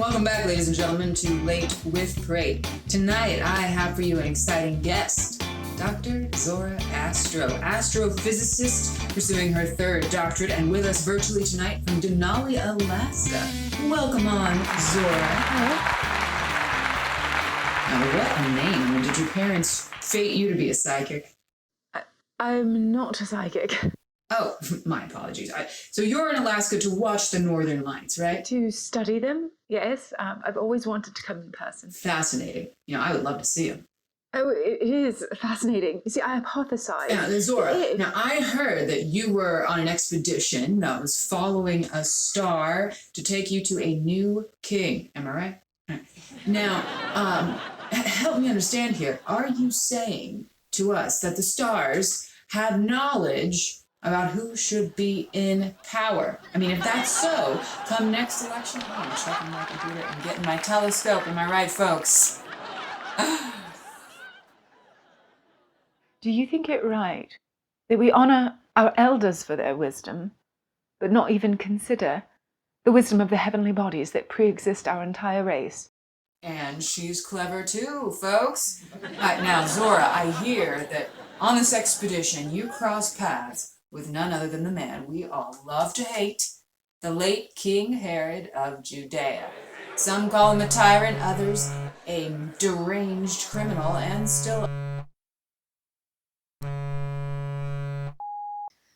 Welcome back, ladies and gentlemen, to Late with Parade. Tonight, I have for you an exciting guest, Dr. Zora Astro, astrophysicist, pursuing her third doctorate, and with us virtually tonight from Denali, Alaska. Welcome on, Zora. Now, what a name. I mean, did your parents fate you to be a psychic? I'm not a psychic. Oh, my apologies. So you're in Alaska to watch the Northern Lights, right? To study them, yes. I've always wanted to come in person. Fascinating. You know, I would love to see them. Oh, it is fascinating. You see, I hypothesize. Now, Zora, now I heard that you were on an expedition that was following a star to take you to a new king. Am I right? Now, help me understand here. Are you saying to us that the stars have knowledge about who should be in power? I mean, if that's so, come next election, I'm checking my computer and getting my telescope. Am I right, folks? Do you think it right that we honor our elders for their wisdom, but not even consider the wisdom of the heavenly bodies that pre-exist our entire race? And she's clever too, folks. Now, Zora, I hear that on this expedition you cross paths with none other than the man we all love to hate, the late King Herod of Judea. Some call him a tyrant, others a deranged criminal, and still...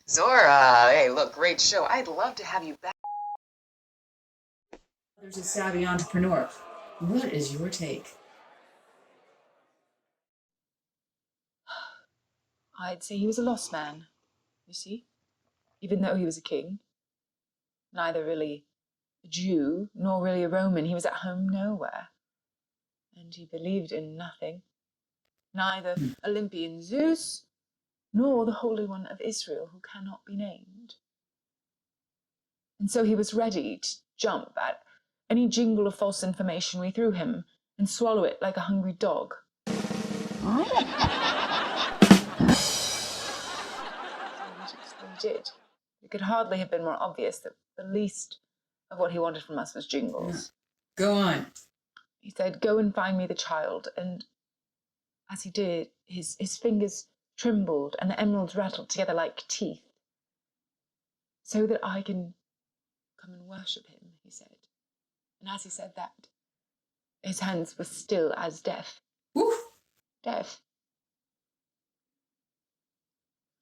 Zora, hey, look, great show. I'd love to have you back. There's a savvy entrepreneur. What is your take? I'd say he was a lost man, you see. Even though he was a king, neither really a Jew nor really a Roman, he was at home nowhere. And he believed in nothing, neither Olympian Zeus nor the Holy One of Israel, who cannot be named. And so he was ready to jump at any jingle of false information we threw him and swallow it like a hungry dog. So he did. It could hardly have been more obvious that the least of what he wanted from us was jingles. Go on. He said, "Go and find me the child." And as he did, his fingers trembled and the emeralds rattled together like teeth. "So that I can come and worship him," he said. And as he said that, his hands were still as death. Woof. Death.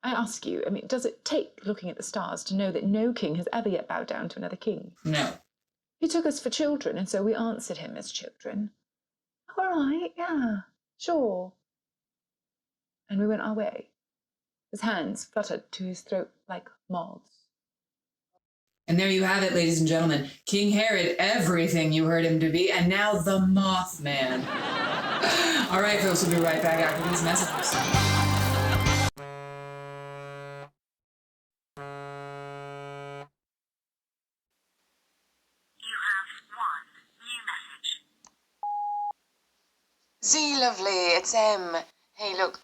I ask you, does it take looking at the stars to know that no king has ever yet bowed down to another king? No. He took us for children, and so we answered him as children. All right, yeah, sure. And we went our way. His hands fluttered to his throat like moths. And there you have it, ladies and gentlemen. King Herod, everything you heard him to be, and now the Mothman. All right, folks, we'll be right back after these messages. Z, lovely, it's M. Hey, look,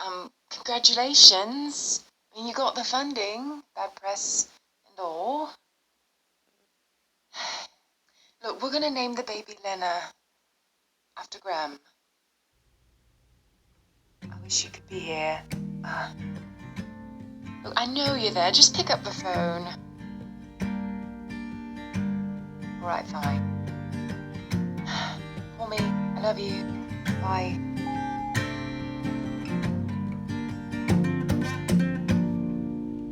congratulations. I mean, you got the funding, bad press and all. Look, we're gonna name the baby Lena after Graham. I wish you could be here. Look, I know you're there. Just pick up the phone. All right, fine. Call me. I love you. Bye.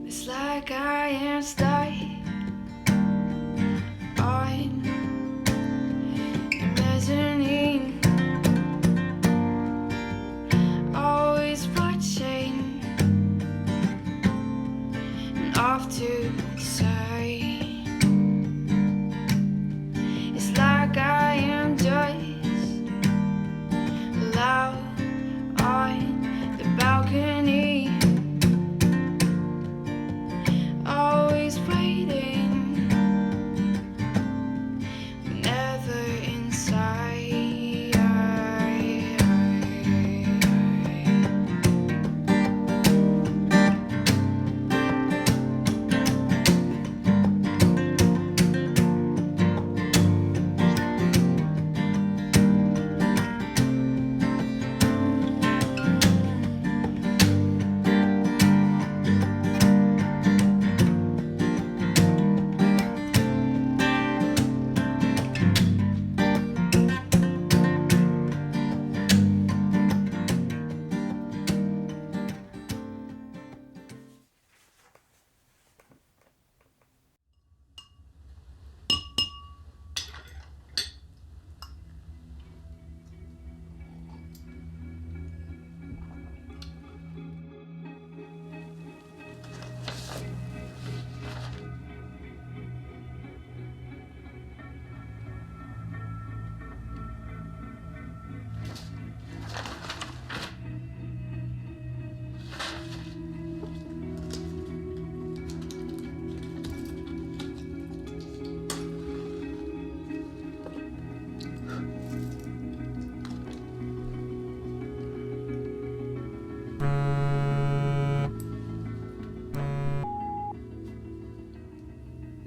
It's like I am stuck on the mezzanine, always watching and off to the side. It's like I am just loud on the balcony, always waiting, never inside.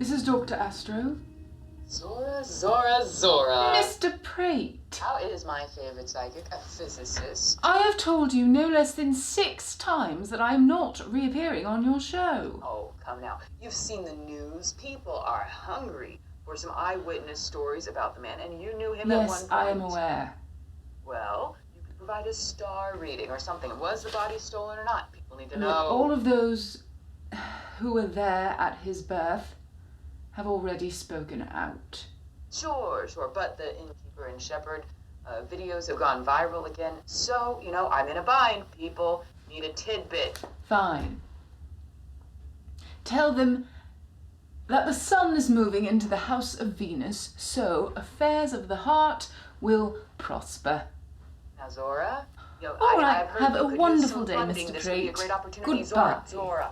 This is Dr. Astro. Zora, Zora, Zora. Mr. Prate. How is my favorite psychic, a physicist? I have told you no less than 6 times that I am not reappearing on your show. Oh, come now. You've seen the news. People are hungry for some eyewitness stories about the man, and you knew him at one Yes, point. I am aware. Well, you could provide a star reading or something. Was the body stolen or not? People need to know. Look, all of those who were there at his birth have already spoken out. Sure, but the innkeeper and shepherd videos have gone viral again. So, I'm in a bind. People need a tidbit. Fine. Tell them that the sun is moving into the house of Venus, so affairs of the heart will prosper. Now, Zora, All right, I've heard have you a could use wonderful some day, funding. Mr. This would be a Prate. great opportunity. Goodbye. Zora.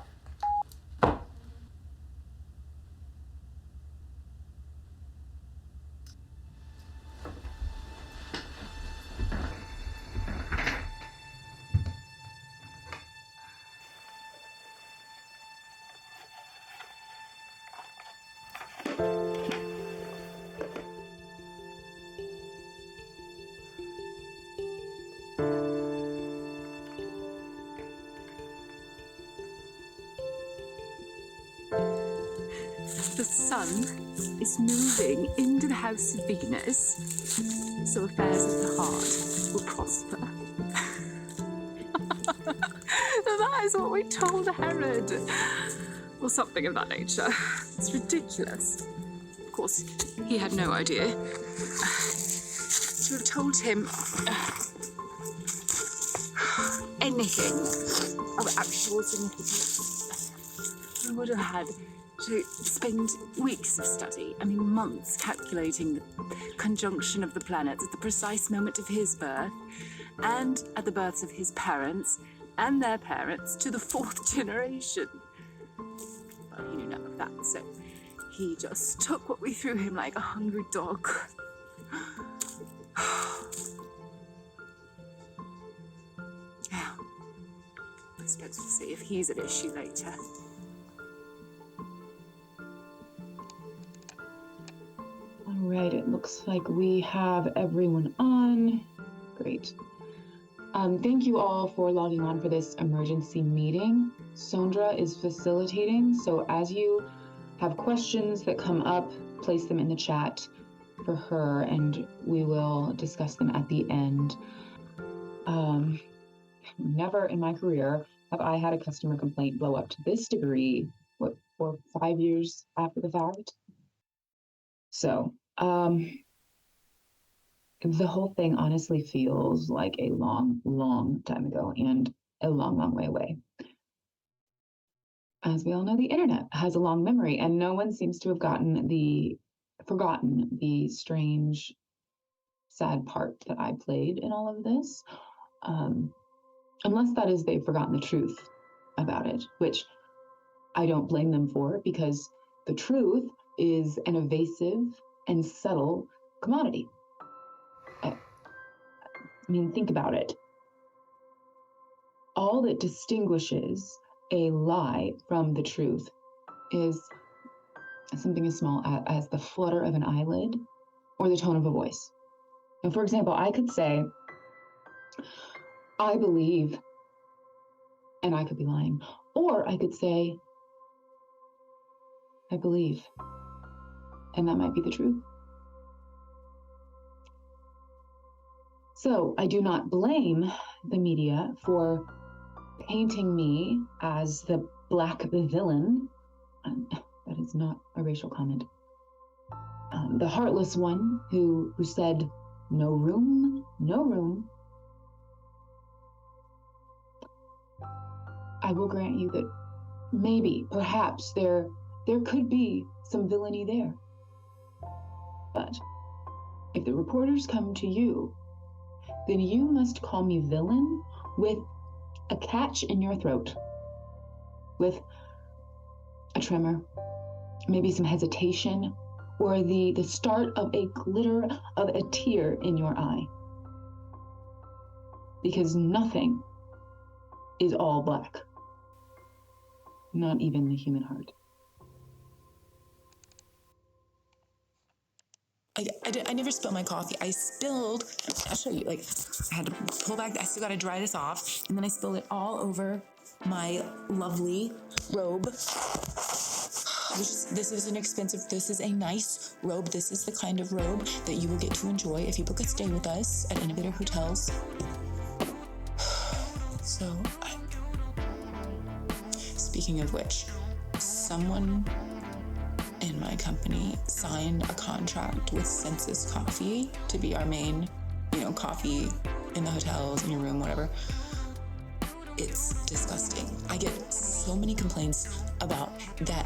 The sun is moving into the house of Venus, so affairs of the heart will prosper. That is what we told Herod, or something of that nature. It's ridiculous. Of course, he had no idea. To have told him anything of actual significance, we would have had to spend weeks of study, months, calculating the conjunction of the planets at the precise moment of his birth, and at the births of his parents and their parents to the 4th generation. Well, he knew none of that, so he just took what we threw him like a hungry dog. Yeah, I suppose we'll see if he's at issue later. All right, it looks like we have everyone on. Great. Thank you all for logging on for this emergency meeting. Sondra is facilitating, so as you have questions that come up, place them in the chat for her, and we will discuss them at the end. Never in my career have I had a customer complaint blow up to this degree, 4 or 5 years after the fact? So, the whole thing honestly feels like a long, long time ago and a long, long way away. As we all know, the internet has a long memory, and no one seems to have forgotten the strange, sad part that I played in all of this. Unless that is they've forgotten the truth about it, which I don't blame them for, because the truth is an evasive and subtle commodity. Think about it. All that distinguishes a lie from the truth is something as small as the flutter of an eyelid or the tone of a voice. And for example, I could say, I believe, and I could be lying. Or I could say, I believe, and that might be the truth. So I do not blame the media for painting me as the black villain. That is not a racial comment. The heartless one who said, no room, no room. I will grant you that maybe, perhaps, there could be some villainy there. But if the reporters come to you, then you must call me villain with a catch in your throat, with a tremor, maybe some hesitation, or the start of a glitter of a tear in your eye. Because nothing is all black. Not even the human heart. I never spilled my coffee. I'll show you, like, I had to pull back, I still got to dry this off, and then I spilled it all over my lovely robe. This is a nice robe. This is the kind of robe that you will get to enjoy if you book a stay with us at Innovator Hotels. So, speaking of which, someone in my company signed a contract with Senses Coffee to be our main, coffee in the hotels, in your room, whatever. It's disgusting. I get so many complaints about that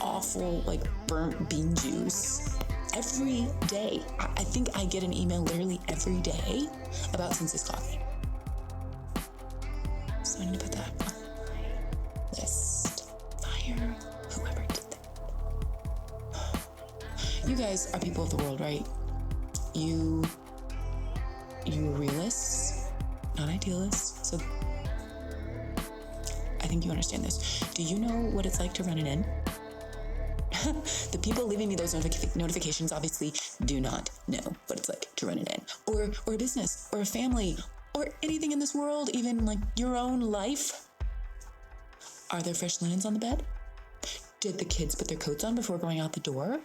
awful, like, burnt bean juice every day. I think I get an email literally every day about Senses Coffee. So I need to put that on my list. Fire whoever did that. You guys are people of the world, right? You realists, not idealists. So I think you understand this. Do you know what it's like to run an inn? The people leaving me those notifications obviously do not know what it's like to run an inn, or a business, or a family, or anything in this world, even like your own life. Are there fresh linens on the bed? Did the kids put their coats on before going out the door?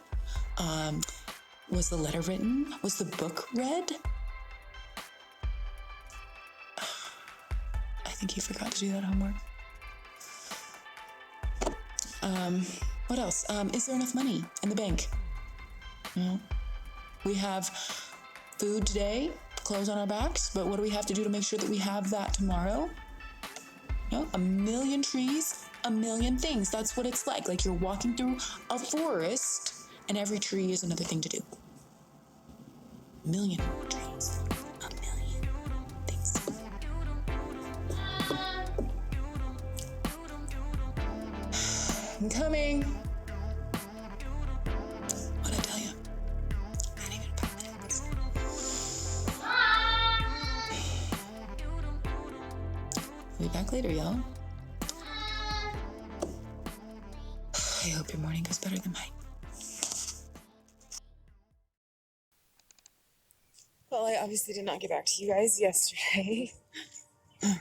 Was the letter written? Was the book read? I think you forgot to do that homework. What else? Is there enough money in the bank? No. We have food today, clothes on our backs, but what do we have to do to make sure that we have that tomorrow? No, 1,000,000 trees, 1,000,000 things. That's what it's like. Like you're walking through a forest and every tree is another thing to do. 1,000,000 trees, 1,000,000 things. I'm coming. What'd I tell you? Not even 5 minutes. We'll be back later, y'all. I hope your morning goes better than mine. Well, I obviously did not get back to you guys yesterday.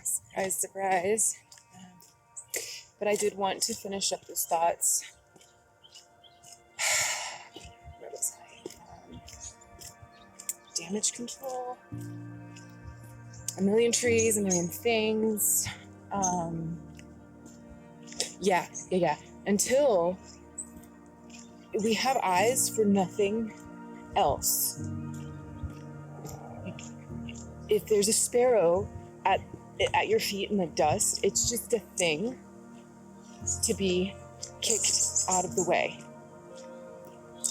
Surprise, surprise. But I did want to finish up those thoughts. Where was I? Damage control. 1,000,000 trees, 1,000,000 things. Yeah. Until we have eyes for nothing else. Like, if there's a sparrow at your feet in the dust, it's just a thing to be kicked out of the way.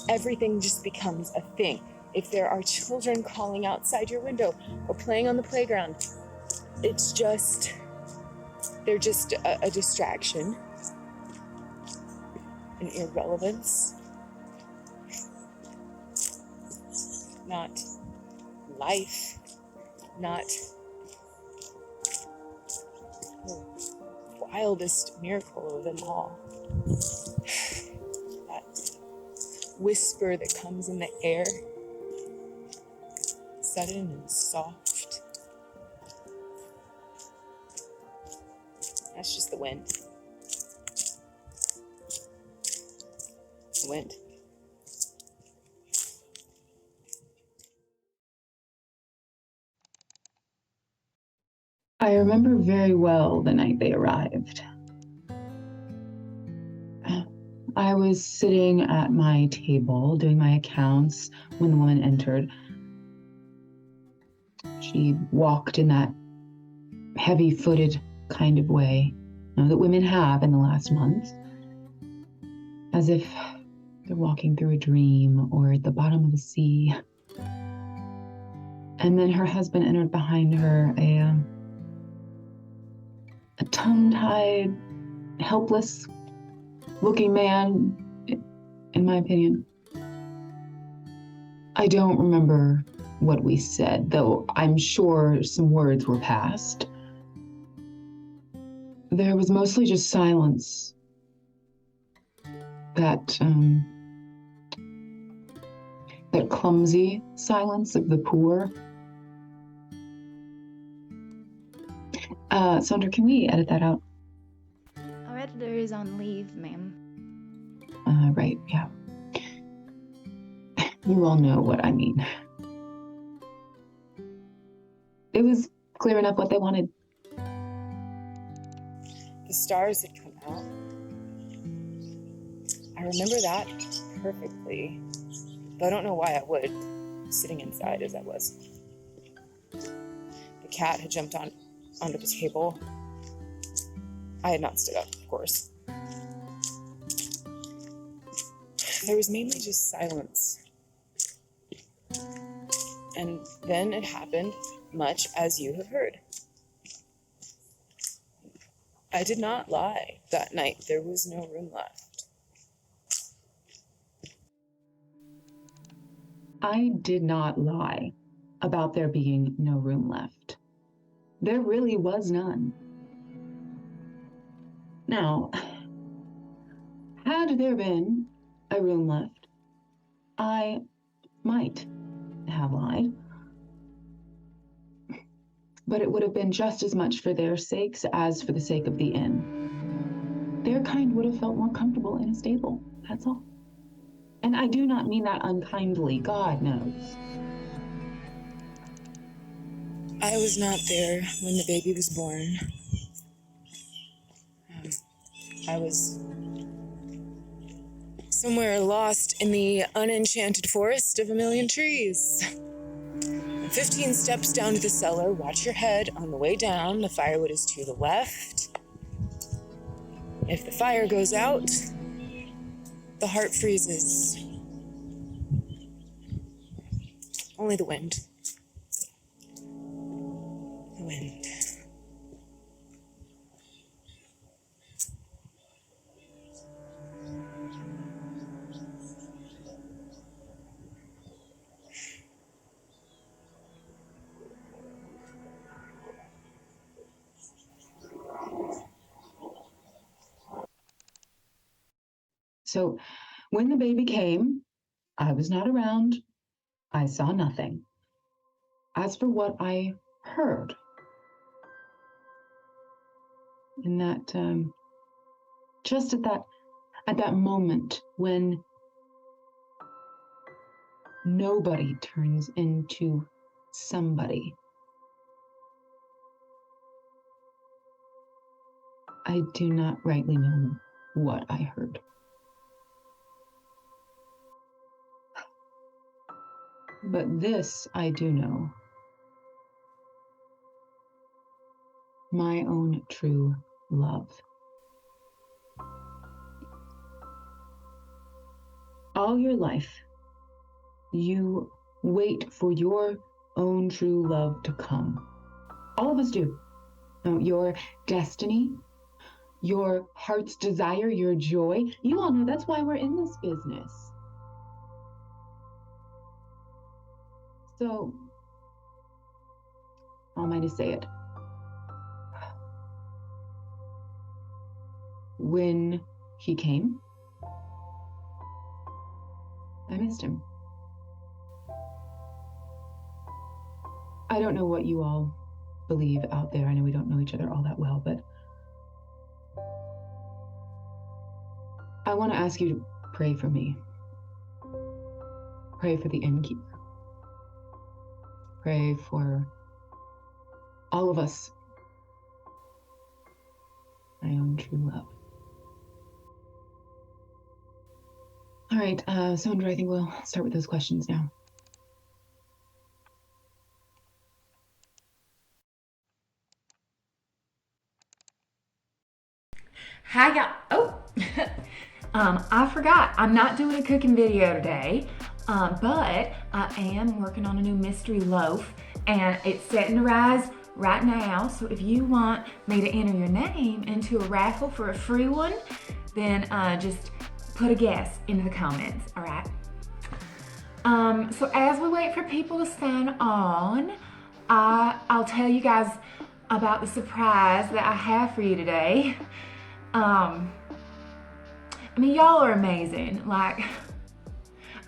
Everything just becomes a thing. If there are children calling outside your window or playing on the playground, they're just a distraction, an irrelevance, not life, not the wildest miracle of them all. That whisper that comes in the air, sudden and soft. That's just the wind. The wind. I remember very well the night they arrived. I was sitting at my table doing my accounts when the woman entered. She walked in that heavy-footed kind of way, that women have in the last month, as if they're walking through a dream or at the bottom of the sea. And then her husband entered behind her, a tongue-tied, helpless-looking man, in my opinion. I don't remember what we said, though I'm sure some words were passed. There was mostly just silence that clumsy silence of the poor. Sandra, can we edit that out? Our editor is on leave, ma'am. Right, yeah. You all know what I mean. It was clear enough what they wanted. The stars had come out. I remember that perfectly, but I don't know why I would, sitting inside as I was. The cat had jumped onto the table. I had not stood up, of course. There was mainly just silence. And then it happened, much as you have heard. I did not lie that night. There was no room left. I did not lie about there being no room left. There really was none. Now, had there been a room left, I might have lied. But it would have been just as much for their sakes as for the sake of the inn. Their kind would have felt more comfortable in a stable, that's all. And I do not mean that unkindly, God knows. I was not there when the baby was born. I was somewhere lost in the unenchanted forest of a million trees. 15 steps down to the cellar. Watch your head on the way down. The firewood is to the left. If the fire goes out, the heart freezes. Only the wind. The wind. So when the baby came, I was not around. I saw nothing. As for what I heard, in that, just at that moment when nobody turns into somebody, I do not rightly know what I heard. But this I do know. My own true love. All your life, you wait for your own true love to come. All of us do. Your destiny, your heart's desire, your joy. You all know that's why we're in this business. So, how am I to say it? When he came, I missed him. I don't know what you all believe out there. I know we don't know each other all that well, but I want to ask you to pray for me. Pray for the innkeeper. Pray for all of us. My own true love. All right, Sandra, I think we'll start with those questions now. Hi, y'all. Oh, I forgot. I'm not doing a cooking video today, but I am working on a new mystery loaf, and it's setting to rise right now. So if you want me to enter your name into a raffle for a free one, then just put a guess into the comments, all right? So as we wait for people to sign on, I'll tell you guys about the surprise that I have for you today. I mean, y'all are amazing. Like,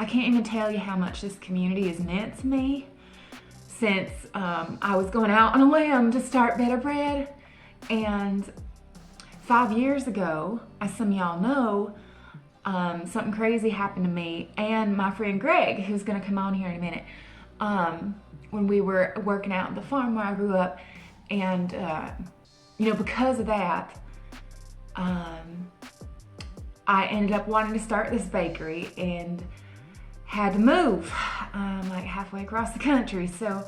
I can't even tell you how much this community has meant to me since I was going out on a limb to start Better Bread. And 5 years ago, as some of y'all know, something crazy happened to me and my friend Greg, who's gonna come on here in a minute, when we were working out at the farm where I grew up. And, because of that, I ended up wanting to start this bakery and had to move like halfway across the country. So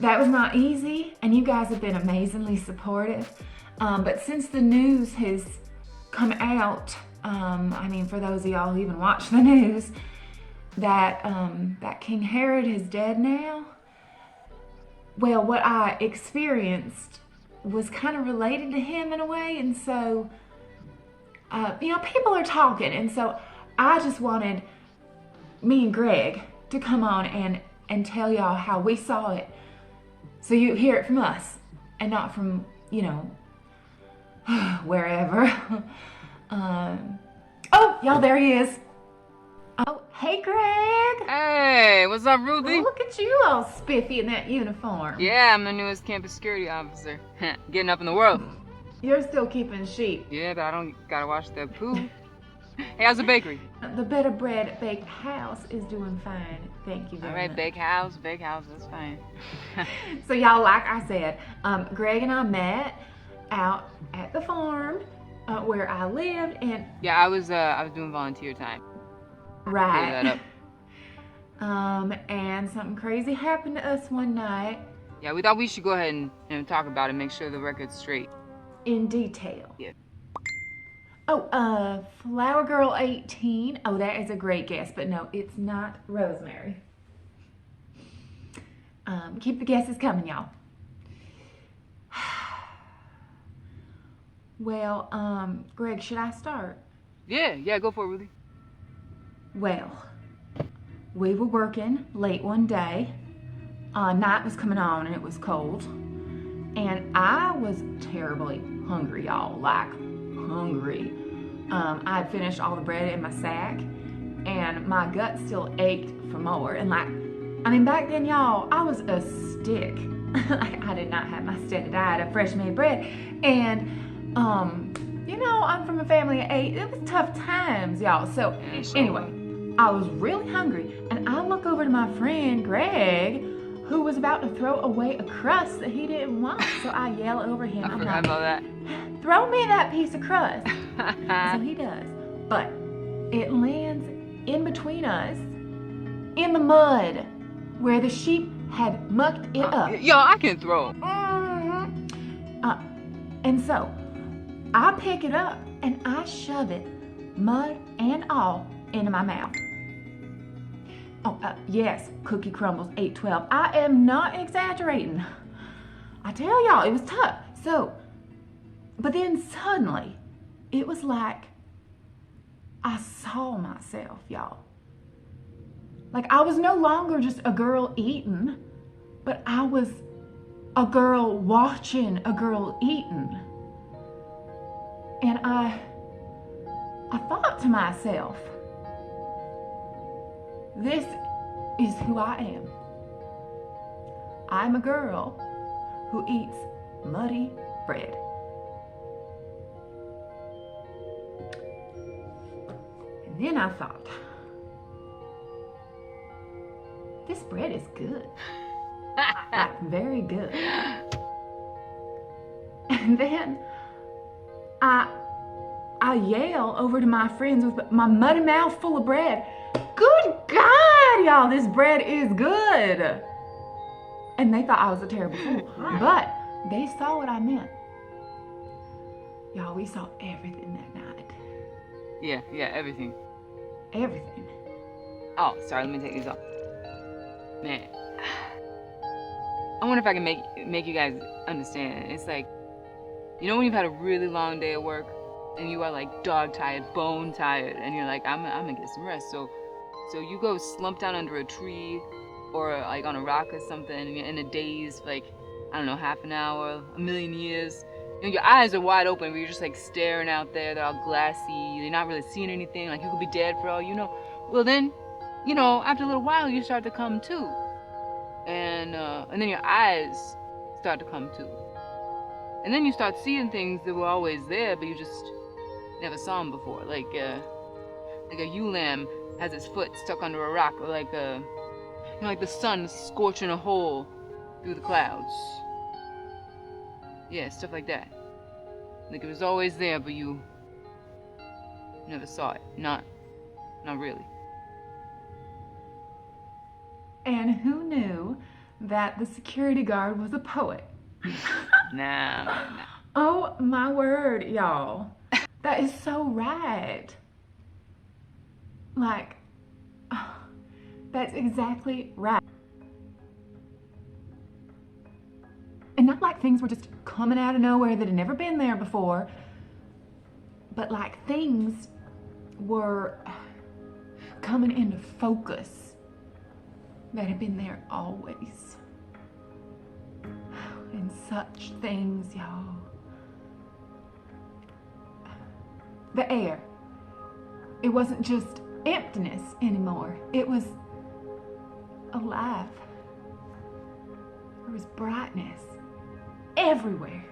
that was not easy, and you guys have been amazingly supportive. But since the news has come out, for those of y'all who even watch the news, that King Herod is dead now, well, what I experienced was kind of related to him in a way, and so, people are talking, and so I just wanted me and Greg to come on and tell y'all how we saw it, so you hear it from us and not from, wherever. Oh, y'all, there he is. Oh, hey, Greg. Hey, what's up, Ruthie? Oh, look at you all spiffy in that uniform. Yeah, I'm the newest campus security officer. Getting up in the world. You're still keeping sheep. Yeah, but I don't gotta wash their poo. Hey, how's the bakery? The Better Bread Bake House is doing fine. Thank you very much. All right, bake house, that's fine. So y'all, like I said, Greg and I met out at the farm where I lived, and yeah, I was doing volunteer time. Right. Clear that up. And something crazy happened to us one night. Yeah, we thought we should go ahead and talk about it, make sure the record's straight. In detail. Yeah. Oh, Flower Girl 18. Oh, that is a great guess, but no, it's not Rosemary. Keep the guesses coming, y'all. Well, Greg, should I start? Yeah, go for it, Ruthie. Well, we were working late one day. Night was coming on and it was cold. And I was terribly hungry, y'all, like hungry. I had finished all the bread in my sack and my gut still ached for more. And back then, y'all, I was a stick. I did not have my steady diet of fresh made bread. And, I'm from a family of 8. It was tough times, y'all. So anyway, I was really hungry and I look over to my friend Greg, who was about to throw away a crust that he didn't want. So I yell over him. I forgot about that. Throw me that piece of crust. So he does. But it lands in between us in the mud where the sheep had mucked it up. Yo, I can throw. And so I pick it up and I shove it, mud and all, into my mouth. Yes, cookie crumbles 812. I am not exaggerating. I tell y'all, it was tough. So, but then suddenly, it was like I saw myself, y'all. Like I was no longer just a girl eating, but I was a girl watching a girl eating. And I thought to myself, this is who I am. I'm a girl who eats muddy bread. And then I thought, this bread is good. Like, very good. And then I yell over to my friends with my muddy mouth full of bread. Good God, y'all, this bread is good. And they thought I was a terrible fool, but they saw what I meant. Y'all, we saw everything that night. Yeah, everything. Everything. Oh, sorry, let me take these off. Man, I wonder if I can make you guys understand. It's like, when you've had a really long day at work and you are like dog tired, bone tired, and you're like, I'm gonna get some rest. So you go slump down under a tree or like on a rock or something and you're in a daze for like, I don't know, half an hour, a million years. Your eyes are wide open, but you're just like staring out there. They're all glassy. You're not really seeing anything. Like you could be dead for all you know. Well, then you know, after a little while, you start to come to. And then your eyes start to come to. And then you start seeing things that were always there, but you just never saw them before. Like a ewe lamb has its foot stuck under a rock, or like like the sun scorching a hole through the clouds. Yeah, stuff like that. Like it was always there, but you never saw it. Not really. And who knew that the security guard was a poet? Nah. Oh my word, y'all. That is so right. Like, that's exactly right. And not like things were just coming out of nowhere that had never been there before, but like things were coming into focus that had been there always. And such things, y'all. The air. It wasn't just emptiness anymore. It was alive. There was brightness everywhere,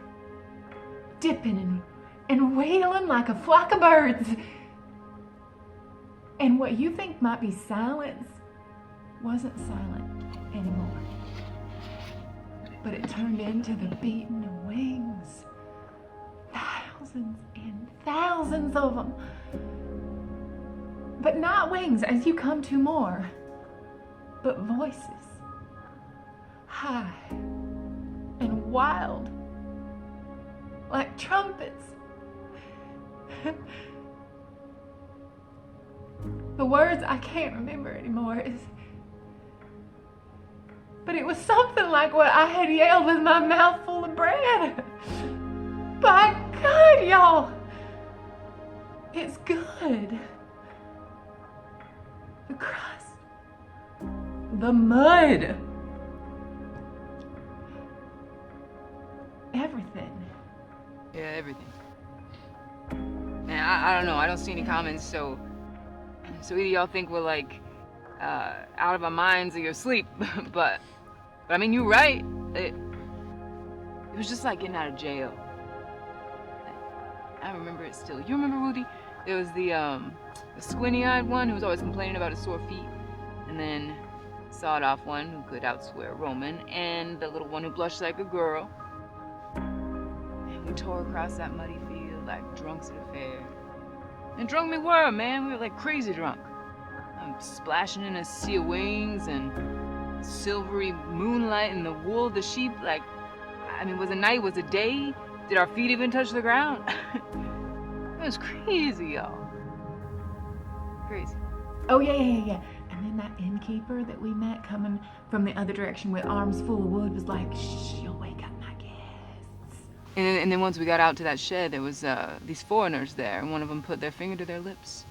dipping and wailing like a flock of birds. And what you think might be silence wasn't silent anymore, but it turned into the beating of wings. Thousands and thousands of them. But not wings as you come to more, but voices. High and wild, like trumpets. The words I can't remember anymore but it was something like what I had yelled with my mouth full of bread. By God, y'all, it's good. The crust, the mud, everything. Yeah, everything. Man, I don't know. I don't see any comments, so either y'all think we're like out of our minds or you're asleep, but I mean, you're right. It was just like getting out of jail. I remember it still. You remember, Rudy? There was the squinty-eyed one who was always complaining about his sore feet, and then sawed-off one who could outswear a Roman, and the little one who blushed like a girl. And we tore across that muddy field like drunks at a fair. And drunk we were, man. We were like crazy drunk. Splashing in a sea of wings and silvery moonlight and the wool of the sheep. Like, I mean, was it night? Was it day? Did our feet even touch the ground? It was crazy, y'all. Crazy. Oh, yeah. And then that innkeeper that we met coming from the other direction with arms full of wood was like, shh, you'll wake up my guests. And then once we got out to that shed, there was these foreigners there, and one of them put their finger to their lips.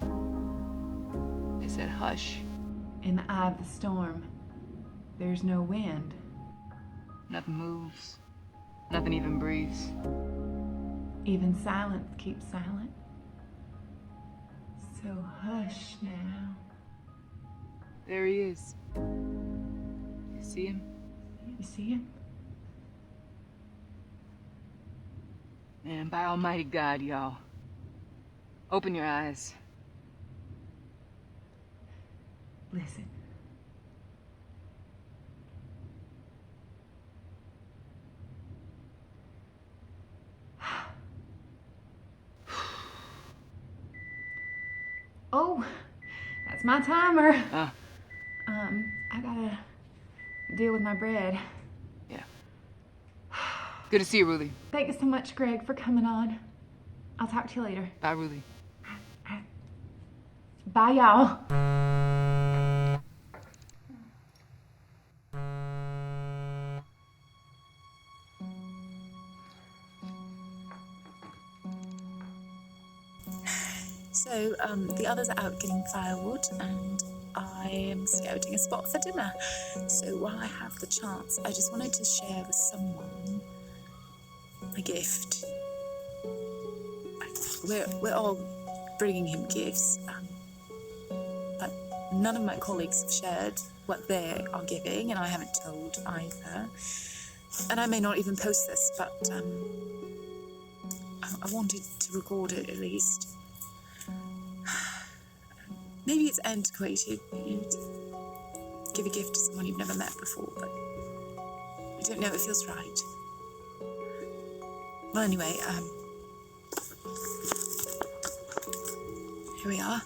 They said, hush. In the eye of the storm, there's no wind. Nothing moves. Nothing even breathes. Even silence keeps silent. So hush now. There he is. You see him? You see him? Man, by almighty God, y'all. Open your eyes. Listen. Oh, that's my timer. I gotta deal with my bread. Yeah. Good to see you, Rudy. Thank you so much, Greg, for coming on. I'll talk to you later. Bye, Rudy. Bye, y'all. So the others are out getting firewood and I am scouting a spot for dinner. So while I have the chance, I just wanted to share with someone a gift. We're all bringing him gifts, but None of my colleagues have shared what they are giving, and I haven't told either. And I may not even post this, but I wanted to record it at least. Maybe it's antiquated, to give a gift to someone you've never met before, but I don't know, it feels right. Well, anyway, here we are.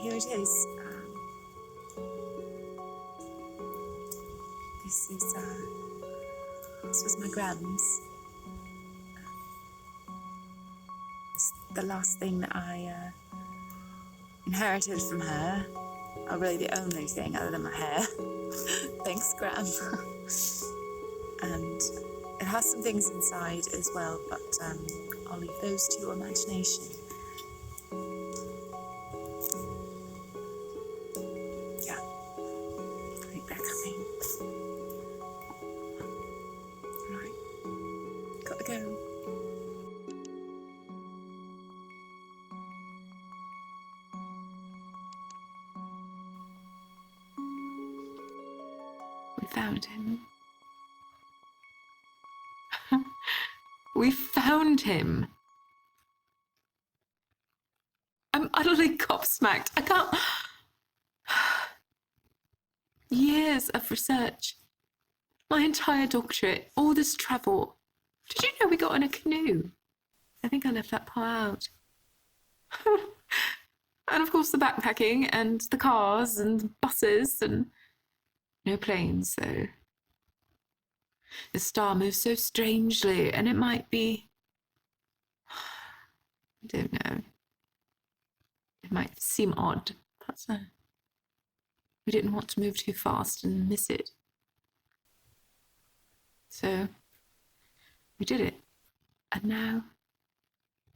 Here it is. This was my grand's. It's the last thing that I inherited from her. Or really the only thing other than my hair. Thanks, Gran. And it has some things inside as well, but I'll leave those to your imagination. Yeah, I think they're coming. Right, gotta go. We found him. We found him. I'm utterly gobsmacked. I can't. Years of research, my entire doctorate, all this travel. Did you know we got in a canoe? I think I left that part out. And of course the backpacking and the cars and buses and no planes, though. The star moves so strangely, and it might be... I don't know. It might seem odd, but we didn't want to move too fast and miss it. So we did it. And now,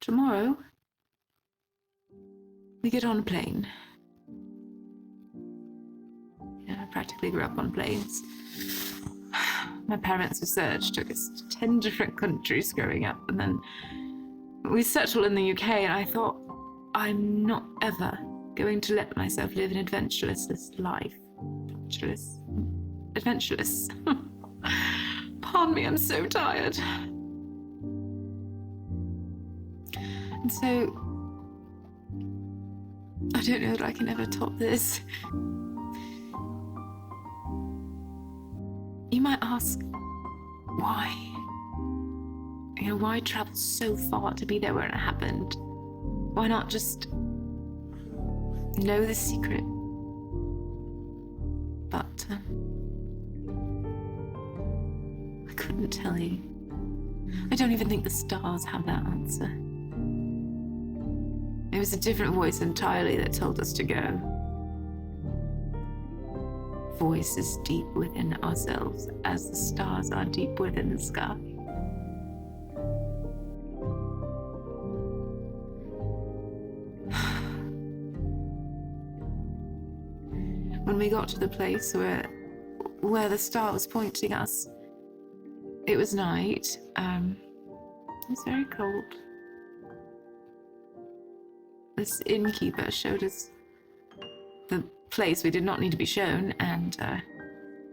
tomorrow, we get on a plane. Yeah, I practically grew up on planes. My parents' research took us to 10 different countries growing up, and then we settled in the UK, and I thought, I'm not ever going to let myself live an adventureless life. Adventureless. Pardon me, I'm so tired. And so, I don't know that I can ever top this. You might ask, why? Why travel so far to be there when it happened? Why not just know the secret? But I couldn't tell you. I don't even think the stars have that answer. It was a different voice entirely that told us to go. Voice is deep within ourselves, as the stars are deep within the sky. When we got to the place where the star was pointing us, it was night. It was very cold. This innkeeper showed us the place we did not need to be shown, and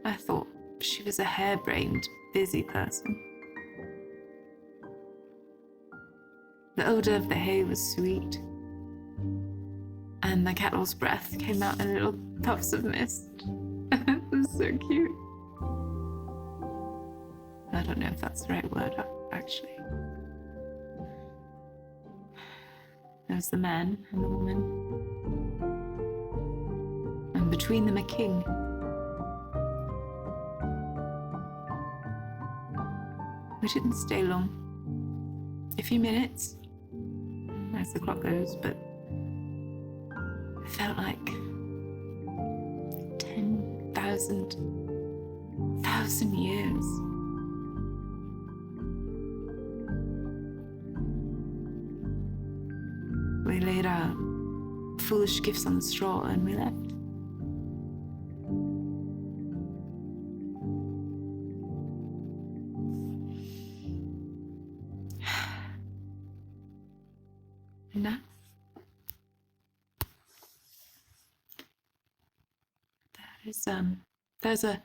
I thought she was a harebrained, busy person. The odor of the hay was sweet, and the cattle's breath came out in little puffs of mist. It was so cute. I don't know if that's the right word, actually. There was the man and the woman. And between them, a king. We didn't stay long. A few minutes, as the clock goes, but it felt like 10,000 years. We laid our foolish gifts on the straw and we left. And that's There's a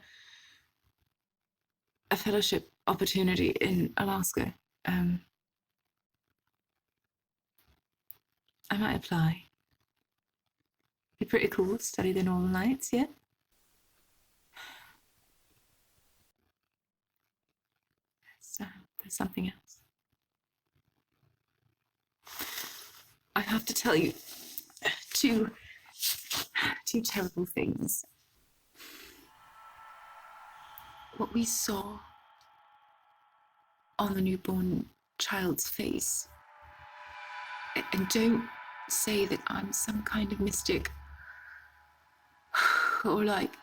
fellowship opportunity in Alaska. I might apply. Be pretty cool to study the Northern Lights, yeah? There's something else. I have to tell you two terrible things. What we saw on the newborn child's face, and don't say that I'm some kind of mystic or like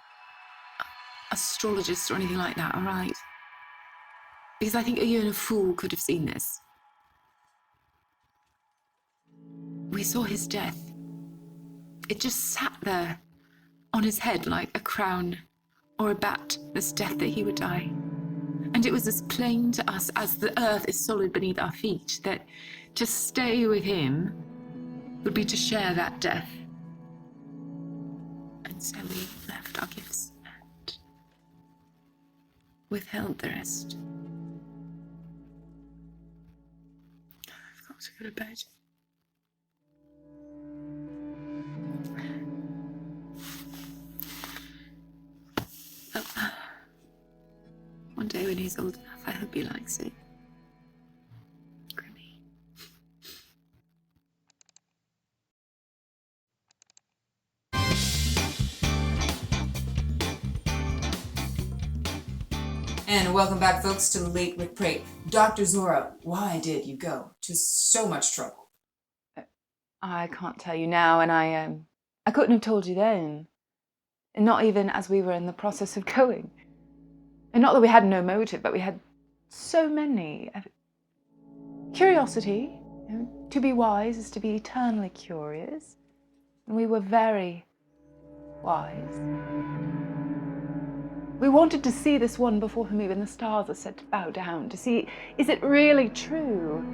astrologist or anything like that, all right? Because I think you and a fool could have seen this. We saw his death. It just sat there on his head like a crown or a bat, this death that he would die. And it was as plain to us as the earth is solid beneath our feet that to stay with him would be to share that death. And so we left our gifts and withheld the rest. I've got to go to bed. One day when he's old enough, I hope he likes it. Grimmy. And welcome back, folks, to Late with Prate. Dr. Zora, why did you go to so much trouble? I can't tell you now, and I couldn't have told you then. And not even as we were in the process of going. And not that we had no motive, but we had so many. Curiosity, to be wise is to be eternally curious. And we were very wise. We wanted to see this one before whom even the stars are said to bow down, to see, is it really true?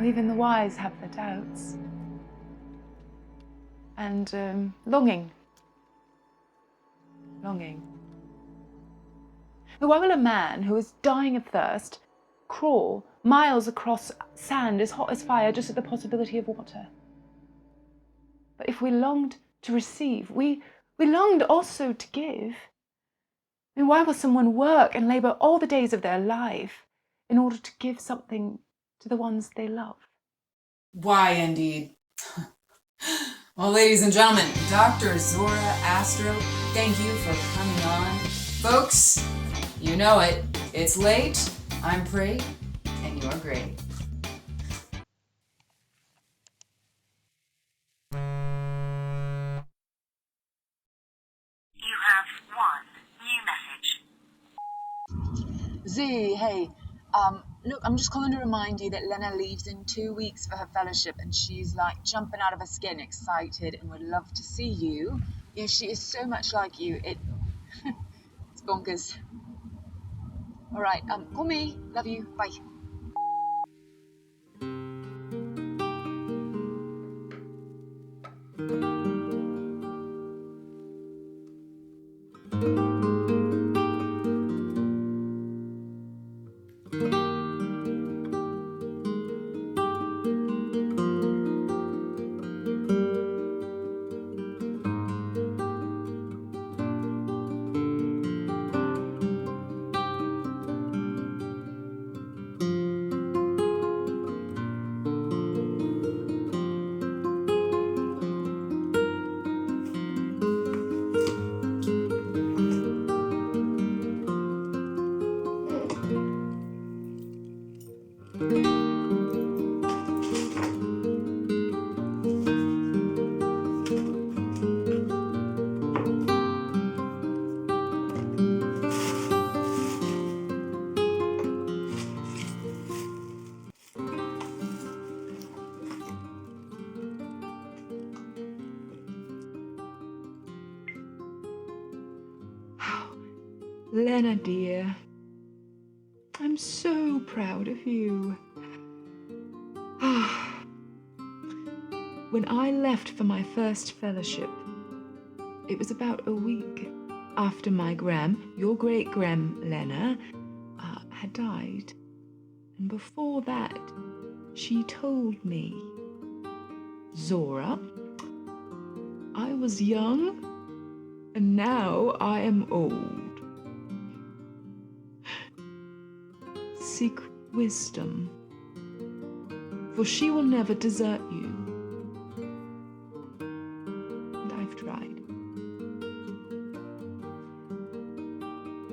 Even the wise have their doubts. And longing. But why will a man who is dying of thirst crawl miles across sand as hot as fire just at the possibility of water? But if we longed to receive, we longed also to give. I mean, why will someone work and labour all the days of their life in order to give something to the ones they love? Why, indeed. Well, ladies and gentlemen, Dr. Zora Astro, thank you for coming on. Folks, you know it. It's late. I'm Prate, and you're great. You have one new message. Z, hey. Look, I'm just calling to remind you that Lena leaves in 2 weeks for her fellowship, and she's like jumping out of her skin, excited, and would love to see you. Yeah, she is so much like you. It's bonkers. All right, call me. Love you. Bye. Lena, dear, I'm so proud of you. When I left for my first fellowship, It was about a week after my your great-gram Lena, had died. And before that, she told me, Zora, I was young, and now I am old. Seek wisdom, for she will never desert you. And I've tried.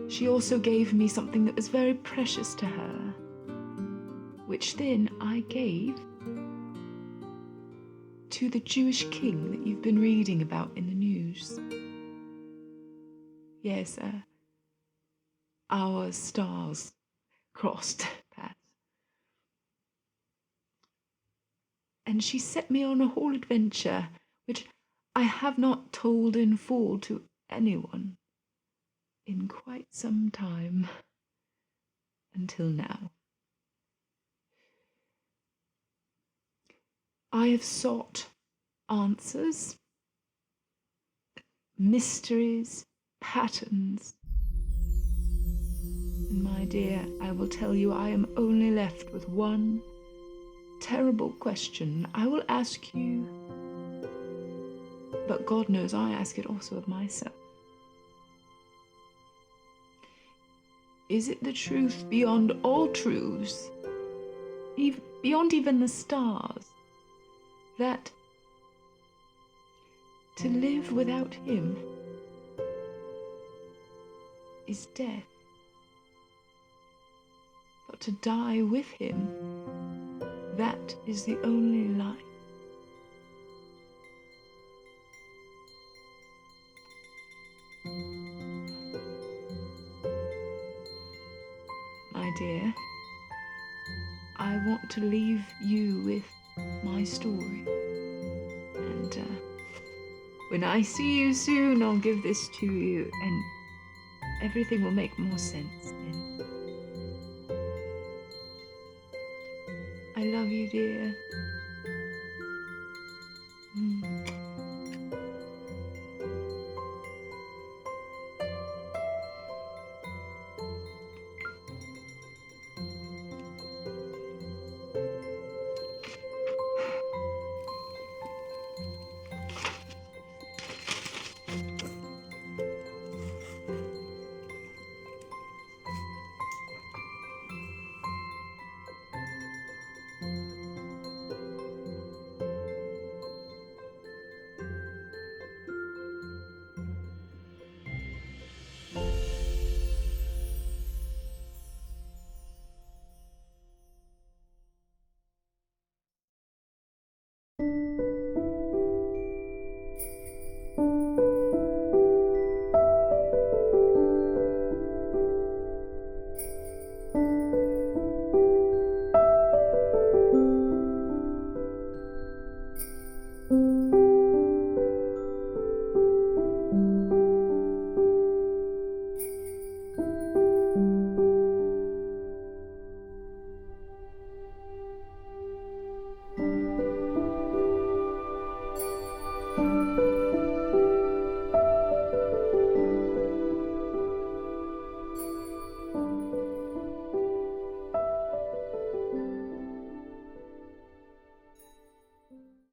She also gave me something that was very precious to her, which then I gave to the Jewish king that you've been reading about in the news. Yes, our stars crossed paths. And she set me on a whole adventure, which I have not told in full to anyone in quite some time, until now. I have sought answers, mysteries, patterns. And my dear, I will tell you, I am only left with one terrible question I will ask you. But God knows I ask it also of myself. Is it the truth beyond all truths, beyond even the stars, that to live without him is death, but to die with him, that is the only life? My dear, I want to leave you with my story. And when I see you soon, I'll give this to you, and everything will make more sense then. I love you, dear.